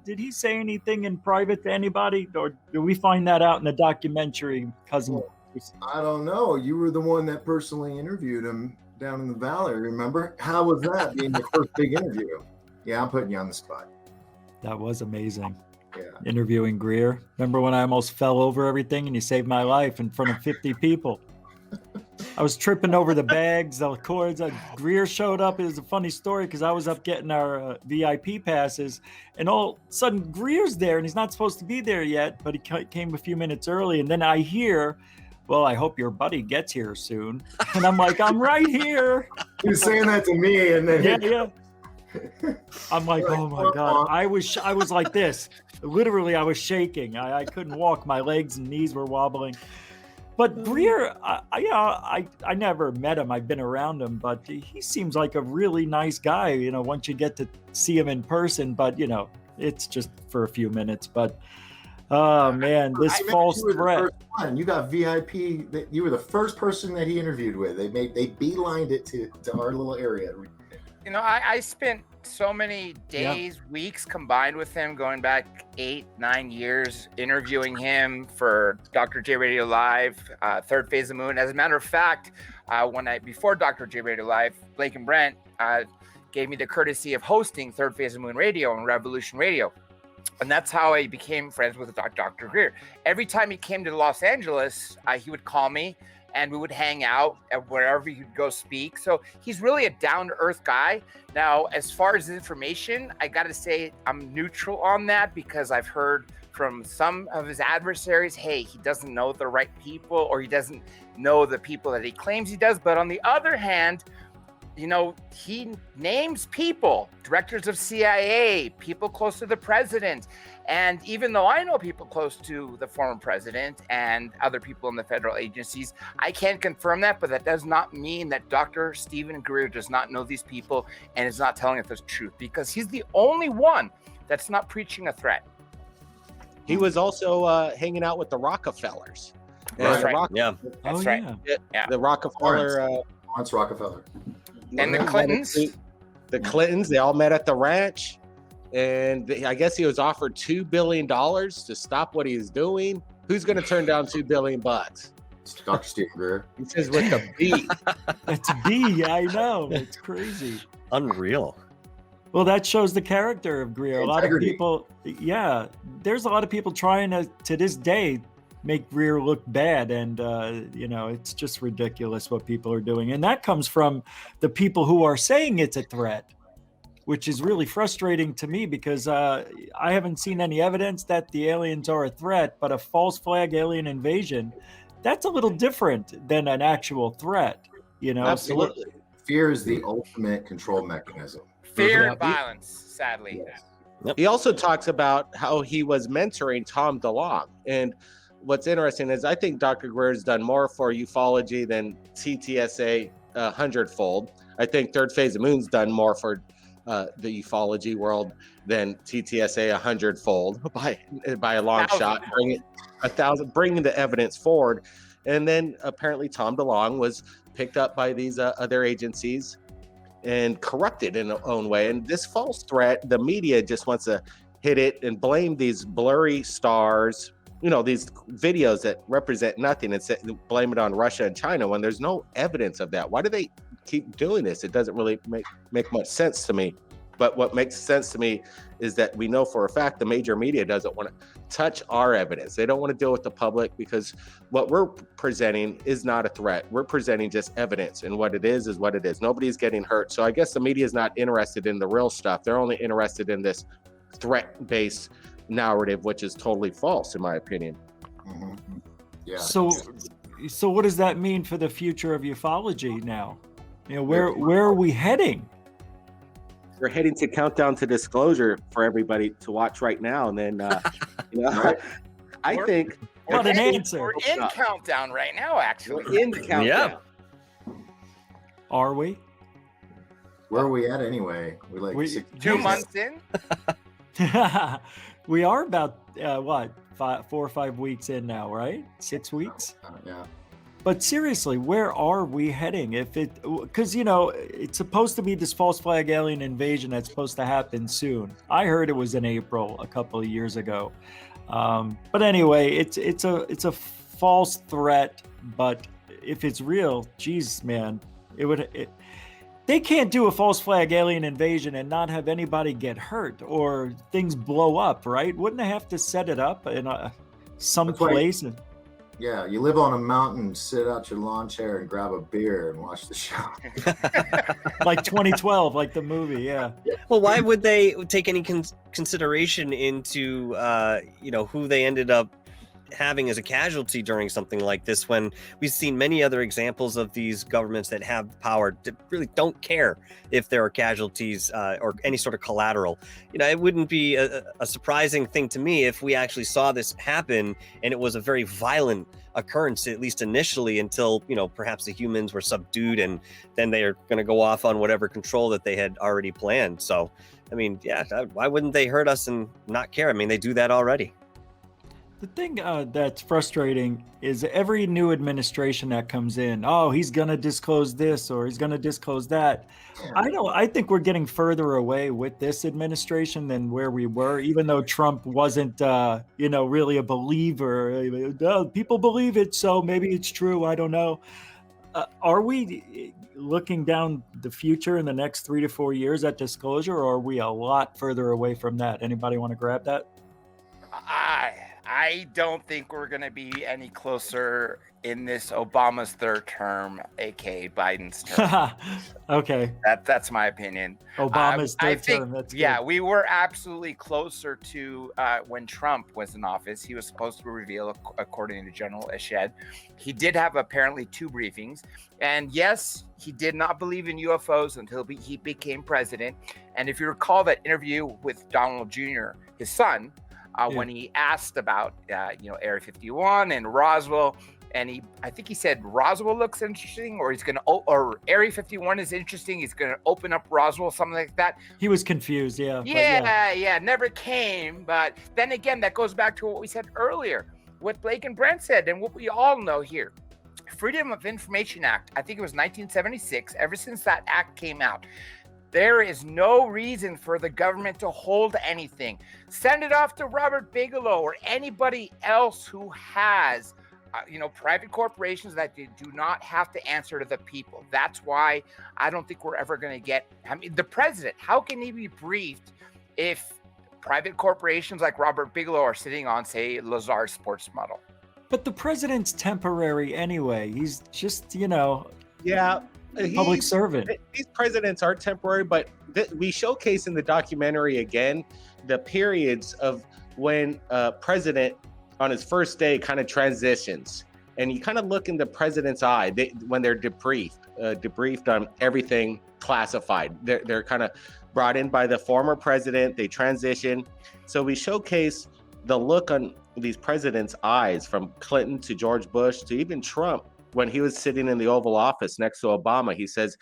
Did he say anything in private to anybody, or did we find that out in the documentary, cousin? I don't know. You were the one that personally interviewed him down in the valley, remember? How was that being the first big interview? Yeah, I'm putting you on the spot. That was amazing. Yeah. Interviewing Greer. Remember when I almost fell over everything and you saved my life in front of 50 people? I was tripping over the bags, the cords. Greer showed up. It was a funny story because I was up getting our VIP passes, and all of a sudden Greer's there, and he's not supposed to be there yet, but he came a few minutes early. And then I hear, well, I hope your buddy gets here soon. And I'm like, I'm right here. He was saying that to me, and then yeah. I'm like, oh my God. I was like this. Literally, I was shaking. I couldn't walk. My legs and knees were wobbling. But Greer, I never met him. I've been around him, but he seems like a really nice guy. Once you get to see him in person, but it's just for a few minutes. But oh man, this false threat. You got VIP. You were the first person that he interviewed with. They beelined it to our little area. I spent so many days, weeks combined with him, going back 8-9 years, interviewing him for Dr. J Radio Live, Third Phase of Moon. As a matter of fact, before Dr. J Radio Live, Blake and Brent gave me the courtesy of hosting Third Phase of Moon Radio on Revolution Radio. And that's how I became friends with Dr. Greer. Every time he came to Los Angeles, he would call me and we would hang out at wherever he would go speak. So he's really a down-to-earth guy. Now, as far as information, I got to say I'm neutral on that because I've heard from some of his adversaries, hey, he doesn't know the right people or he doesn't know the people that he claims he does. But on the other hand, he names people, directors of CIA, people close to the president. And even though I know people close to the former president and other people in the federal agencies, I can't confirm that, but that does not mean that Dr. Stephen Greer does not know these people and is not telling us the truth, because he's the only one that's not preaching a threat. He was also hanging out with the Rockefellers. That's right. That's right. Yeah. The Rockefeller. Lawrence Rockefeller. And the Clintons. The Clintons, they all met at the ranch. And I guess he was offered $2 billion to stop what he's doing. Who's going to turn down $2 billion? Dr. Stephen Greer. He says with a B. It's B, I know. It's crazy. Unreal. Well, that shows the character of Greer. A lot of people, there's a lot of people trying to this day, make Greer look bad. And, it's just ridiculous what people are doing. And that comes from the people who are saying it's a threat, which is really frustrating to me because I haven't seen any evidence that the aliens are a threat, but a false flag alien invasion, that's a little different than an actual threat, Absolutely. Fear is the ultimate control mechanism. Fear and violence, sadly. Yep. He also talks about how he was mentoring Tom DeLonge. And what's interesting is I think Dr. Greer's done more for ufology than TTSA 100-fold. I think Third Phase of Moon's done more for the ufology world than TTSA 100-fold by a long shot, bringing the evidence forward. And then apparently Tom DeLonge was picked up by these other agencies and corrupted in their own way. And this false threat, the media just wants to hit it and blame these blurry stars, these videos that represent nothing, and blame it on Russia and China when there's no evidence of that. Why do they keep doing this? It doesn't really make much sense to me. But what makes sense to me is that we know for a fact the major media doesn't want to touch our evidence. They don't want to deal with the public because what we're presenting is not a threat. We're presenting just evidence, and what it is what it is. Nobody's getting hurt. So I guess the media is not interested in the real stuff. They're only interested in this threat-based narrative, which is totally false, in my opinion. Mm-hmm. Yeah. So what does that mean for the future of ufology now? Where are we heading? We're heading to Countdown to Disclosure for everybody to watch right now. And then, Right. I think... What an answer. We're in Countdown right now, actually. We're in Countdown. Yeah. Are we? Where are we at anyway? We're 2 months in? We are about, 4 or 5 weeks in now, right? 6 weeks? Yeah. But seriously, where are we heading? Because it's supposed to be this false flag alien invasion that's supposed to happen soon. I heard it was in April a couple of years ago. But anyway, it's a false threat. But if it's real, geez, man, they can't do a false flag alien invasion and not have anybody get hurt or things blow up, right? Wouldn't they have to set it up in some place? Yeah, you live on a mountain, sit out your lawn chair and grab a beer and watch the show. Like 2012, like the movie, yeah. Well, why would they take any consideration into, who they ended up having as a casualty during something like this, when we've seen many other examples of these governments that have power that really don't care if there are casualties or any sort of collateral. It wouldn't be a surprising thing to me if we actually saw this happen and it was a very violent occurrence, at least initially, until perhaps the humans were subdued, and then they are going to go off on whatever control that they had already planned. So why wouldn't they hurt us and not care? They do that already. The thing that's frustrating is every new administration that comes in, he's going to disclose this or he's going to disclose that. I think we're getting further away with this administration than where we were, even though Trump wasn't, really a believer. People believe it, so maybe it's true. I don't know. Are we looking down the future in the next 3 to 4 years at disclosure, or are we a lot further away from that? Anybody want to grab that? I don't think we're going to be any closer in this Obama's third term, aka Biden's term. Okay. That's my opinion. Obama's third term. That's good. Yeah, we were absolutely closer to when Trump was in office. He was supposed to reveal, according to General Eshed. He did have apparently 2 briefings. And yes, he did not believe in UFOs until he became president. And if you recall that interview with Donald Jr., his son, when he asked about, Area 51 and Roswell, and I think he said Roswell looks interesting, or or Area 51 is interesting. He's going to open up Roswell, something like that. He was confused, yeah. Yeah, never came. But then again, that goes back to what we said earlier, what Blake and Brent said, and what we all know here. Freedom of Information Act, I think it was 1976. Ever since that act came out, there is no reason for the government to hold anything. Send it off to Robert Bigelow or anybody else who has, private corporations that do not have to answer to the people. That's why I don't think we're ever going to get, the president, how can he be briefed if private corporations like Robert Bigelow are sitting on, say, Lazar sports model? But the president's temporary anyway. He's just, Yeah. public servant. These presidents are temporary, but we showcase in the documentary again the periods of when a president on his first day kind of transitions, and you kind of look in the president's eye when they're debriefed on everything classified. They're kind of brought in by the former president. They transition, so we showcase the look on these presidents' eyes, from Clinton to George Bush to even Trump. When he was sitting in the Oval Office next to Obama, he says,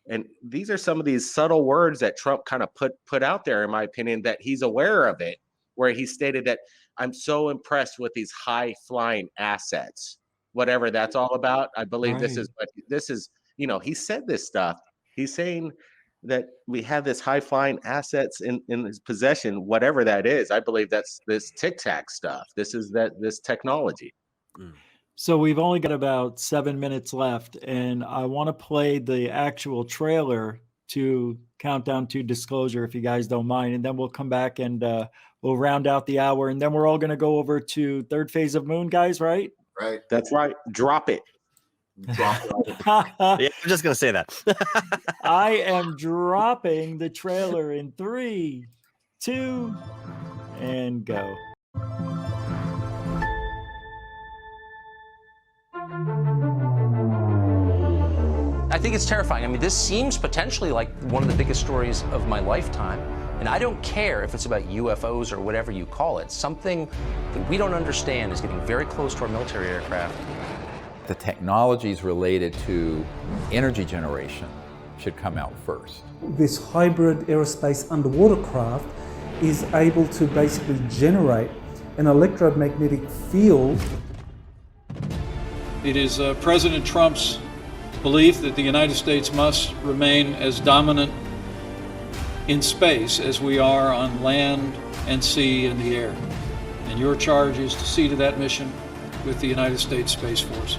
and these are some of these subtle words that Trump kind of put out there, in my opinion, that he's aware of it, where he stated that I'm so impressed with these high flying assets, whatever that's all about. I believe Right. this is, he said this stuff. He's saying that we have this high flying assets in his possession, whatever that is. I believe that's this Tic Tac stuff. This technology. So we've only got about 7 minutes left, and I want to play the actual trailer to Countdown to Disclosure, if you guys don't mind, and then we'll come back and we'll round out the hour, and then we're all going to go over to Third Phase of Moon, guys, right? Right. That's right. Drop it. Drop it. Yeah, I'm just going to say that. I am dropping the trailer in 3, 2, and go. I think it's terrifying. This seems potentially like one of the biggest stories of my lifetime. And I don't care if it's about UFOs or whatever you call it. Something that we don't understand is getting very close to our military aircraft. The technologies related to energy generation should come out first. This hybrid aerospace underwater craft is able to basically generate an electromagnetic field. It is President Trump's belief that the United States must remain as dominant in space as we are on land and sea and the air. And your charge is to see to that mission with the United States Space Force.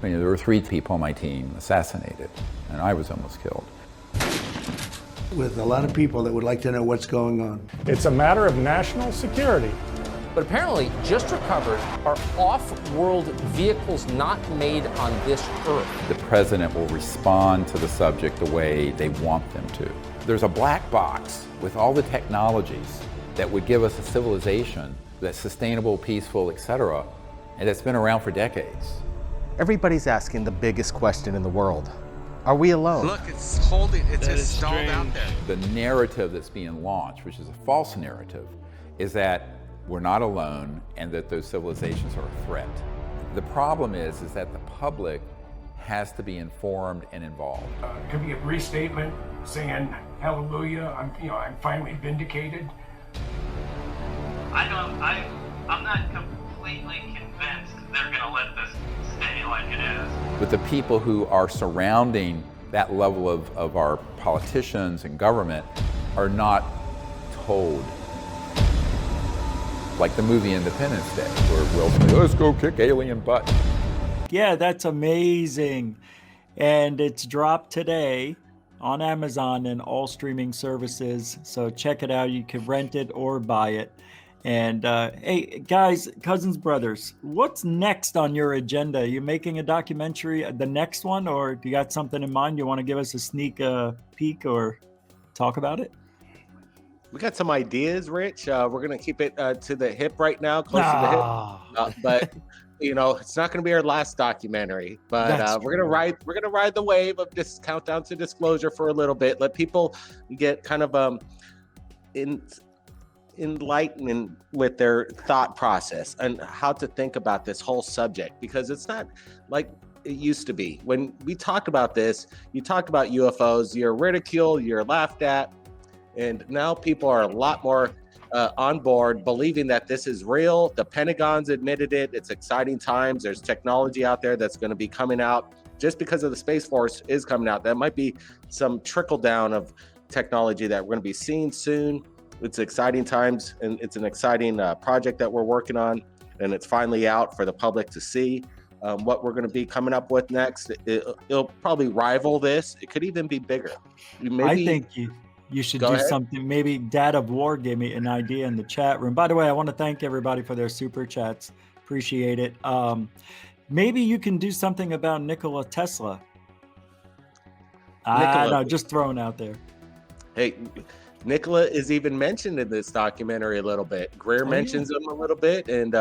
There were 3 people on my team assassinated, and I was almost killed. With a lot of people that would like to know what's going on. It's a matter of national security. But apparently, just recovered are off-world vehicles not made on this Earth. The president will respond to the subject the way they want them to. There's a black box with all the technologies that would give us a civilization that's sustainable, peaceful, etc., and that's been around for decades. Everybody's asking the biggest question in the world. Are we alone? Look, it's just stalled out there. The narrative that's being launched, which is a false narrative, is that we're not alone and that those civilizations are a threat. The problem is that the public has to be informed and involved. It could be a brief statement saying, hallelujah, I'm finally vindicated. I'm not completely convinced they're gonna let this stay like it is. But the people who are surrounding that level of our politicians and government are not told. Like the movie Independence Day, where Will Smith, let's go kick alien butt. Yeah, that's amazing. And it's dropped today on Amazon and all streaming services. So check it out. You can rent it or buy it. And hey, guys, cousins, brothers, what's next on your agenda? Are you making a documentary, the next one, or do you got something in mind? You want to give us a sneak peek or talk about it? We got some ideas, Rich. We're going to keep it to the hip right now, close to the hip. But it's not going to be our last documentary. But we're going to ride the wave of this countdown to disclosure for a little bit. Let people get kind of enlightened with their thought process and how to think about this whole subject, because it's not like it used to be. When we talked about this, you talked about UFOs, you're ridiculed, you're laughed at. And now people are a lot more on board, believing that this is real. The Pentagon's admitted it. It's exciting times. There's technology out there that's going to be coming out just because of the Space Force is coming out. That might be some trickle down of technology that we're going to be seeing soon. It's exciting times, and it's an exciting project that we're working on, and it's finally out for the public to see. What we're going to be coming up with next, it'll probably rival this. It could even be bigger. I think you should do something. Maybe Dad of War gave me an idea in the chat room. By the way, I want to thank everybody for their super chats. Appreciate it. Maybe you can do something about Nikola Tesla. No, just throwing out there. Hey, Nikola is even mentioned in this documentary a little bit. Greer mentions him a little bit, and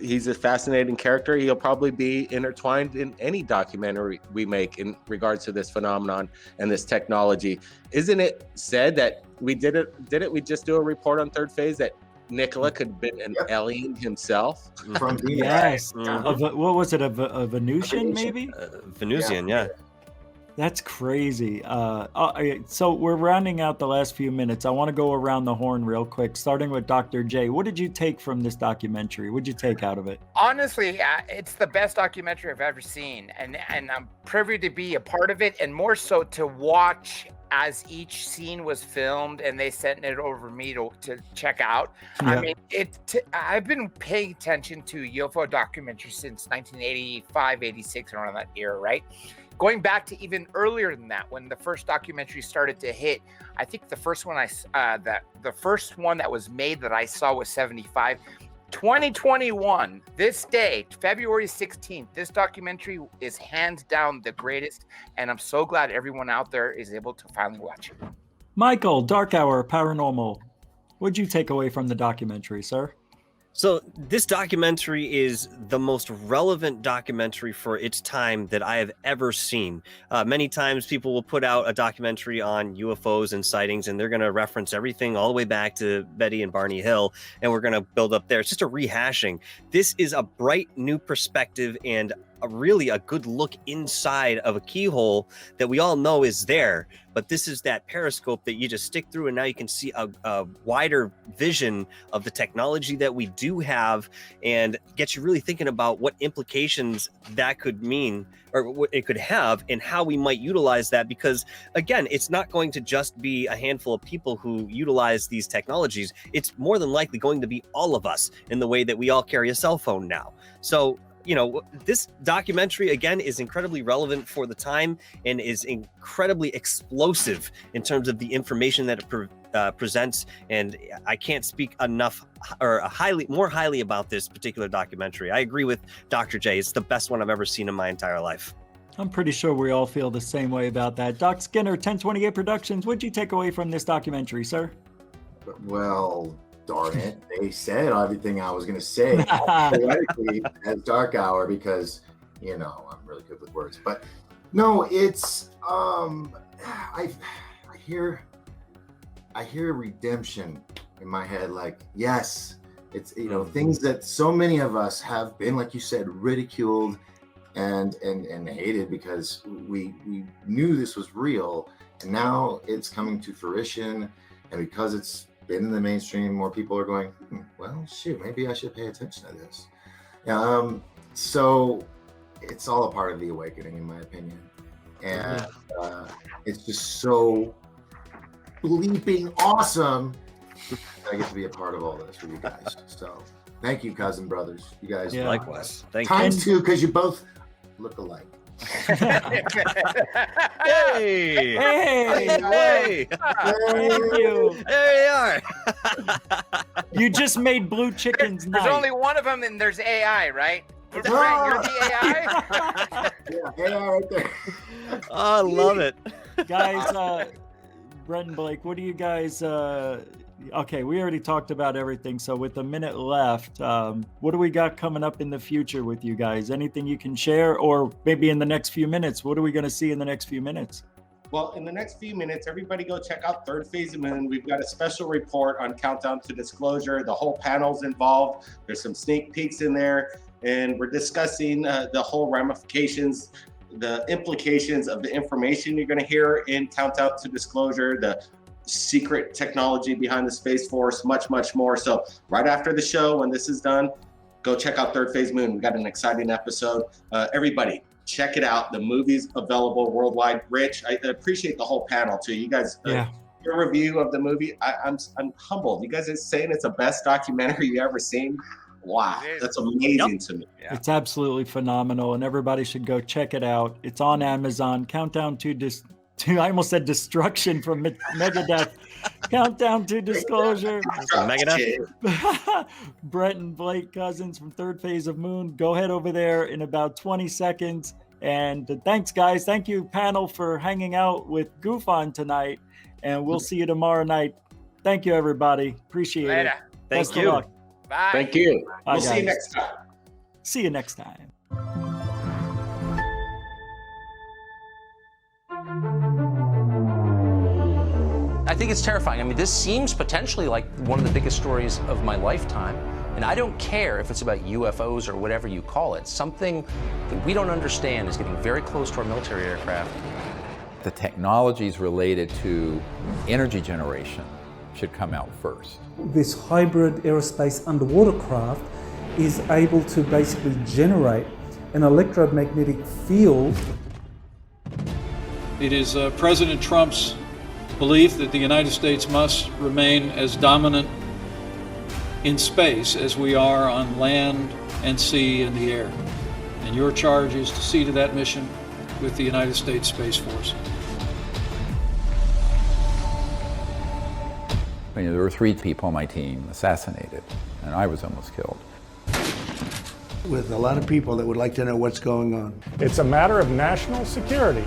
he's a fascinating character. He'll probably be intertwined in any documentary we make in regards to this phenomenon and this technology. Isn't it said that we didn't we just do a report on Third Phase that Nikola could have been an alien himself? From yes. What was it? A Venusian, maybe? Venusian, yeah. That's crazy. So we're rounding out the last few minutes. I want to go around the horn real quick, starting with Dr. J. What did you take from this documentary? What did you take out of it? Honestly, it's the best documentary I've ever seen, and I'm privy to be a part of it, and more so to watch as each scene was filmed, and they sent it over me to check out. Yeah. I mean, I've been paying attention to UFO documentaries since 1985, 86, around that era, right? Going back to even earlier than that, when the first documentary started to hit, I think the first one the first one that was made that I saw was 75. 2021, this day, February 16th, this documentary is hands down the greatest, and I'm so glad everyone out there is able to finally watch it. Michael, Dark Hour Paranormal, what'd you take away from the documentary, sir? So this documentary is the most relevant documentary for its time that I have ever seen. Many times people will put out a documentary on UFOs and sightings, and they're going to reference everything all the way back to Betty and Barney Hill, and we're going to build up there. It's just a rehashing. This is a bright new perspective and really a good look inside of a keyhole that we all know is there, but this is that periscope that you just stick through, and now you can see a wider vision of the technology that we do have, and get you really thinking about what implications that could mean, or what it could have, and how we might utilize that. Because again, it's not going to just be a handful of people who utilize these technologies. It's more than likely going to be all of us, in the way that we all carry a cell phone now. So this documentary, again, is incredibly relevant for the time and is incredibly explosive in terms of the information that it presents. And I can't speak enough or more highly about this particular documentary. I agree with Dr. J. It's the best one I've ever seen in my entire life. I'm pretty sure we all feel the same way about that. Doc Skinner, 1028 Productions, what'd you take away from this documentary, sir? Well, darn it. They said everything I was going to say poetically as Dark Hour because, you know, I'm really good with words. But no, it's, I hear redemption in my head. Like, yes, it's, you know, things that so many of us have been, like you said, ridiculed and hated because we knew this was real. And now it's coming to fruition. And because it's been in the mainstream, more people are going, well, shoot, maybe I should pay attention to this. So it's all a part of the awakening, in my opinion. And it's just so bleeping awesome that I get to be a part of all this with you guys. So thank you, cousin brothers. You guys. Yeah. Likewise. Thank you. Times two, because you both look alike. Hey! Hey! Thank you. There you are. You just made Blue Chicken's night. There's only one of them, and there's AI, right? Brent, you're the AI? Yeah, AI right there. Oh, I love it. Guys, Brent and Blake, what do you guys... okay, we already talked about everything, so with a minute left, what do we got coming up in the future with you guys? Anything you can share? Or maybe in the next few minutes, what are we going to see in the next few minutes? Well, in the next few minutes, everybody go check out Third Phase of Moon. We've got a special report on Countdown to Disclosure. The whole panel's involved. There's some sneak peeks in there, and we're discussing the whole ramifications, the implications of the information you're going to hear in Countdown to Disclosure, the secret technology behind the Space Force, much, much more. So right after the show, when this is done, go check out Third Phase Moon. We got an exciting episode. Everybody, check it out. The movie's available worldwide. Rich, I appreciate the whole panel too. You guys, your review of the movie, I'm humbled. You guys are saying it's the best documentary you ever seen. Wow, that's amazing to me. Yeah. It's absolutely phenomenal, and everybody should go check it out. It's on Amazon. Countdown to I almost said destruction from Megadeth. Countdown to Disclosure. Megadeth. Brent and Blake Cousins from Third Phase of Moon. Go head over there in about 20 seconds. And thanks, guys. Thank you, panel, for hanging out with Goof On tonight. And we'll see you tomorrow night. Thank you, everybody. Appreciate it. Thank you. Bye. Thank you. Bye, we'll see you guys. next time. See you next time. I think it's terrifying. I mean, this seems potentially like one of the biggest stories of my lifetime. And I don't care if it's about UFOs or whatever you call it. Something that we don't understand is getting very close to our military aircraft. The technologies related to energy generation should come out first. This hybrid aerospace underwater craft is able to basically generate an electromagnetic field. It is President Trump's belief that the United States must remain as dominant in space as we are on land and sea and the air. And your charge is to see to that mission with the United States Space Force. There were 3 people on my team assassinated, and I was almost killed. With a lot of people that would like to know what's going on. It's a matter of national security.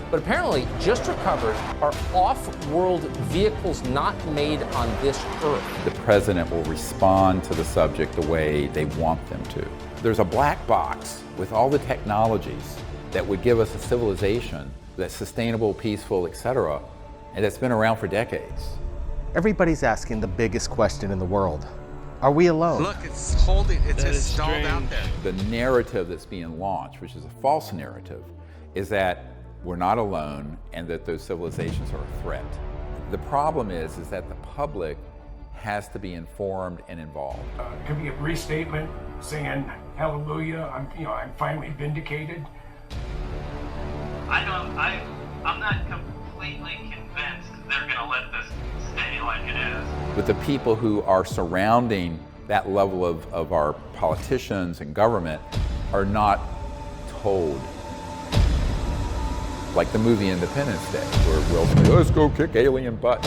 But apparently, just recovered are off-world vehicles not made on this Earth. The president will respond to the subject the way they want them to. There's a black box with all the technologies that would give us a civilization that's sustainable, peaceful, etc., and that's been around for decades. Everybody's asking the biggest question in the world. Are we alone? Look, it's just stalled out there. The narrative that's being launched, which is a false narrative, is that we're not alone and that those civilizations are a threat. The problem is that the public has to be informed and involved. It could be a brief statement saying, hallelujah, I'm finally vindicated. I'm not completely convinced they're gonna let this stay like it is. But the people who are surrounding that level of our politicians and government are not told. Like the movie Independence Day, where Will say, let's go kick alien butt.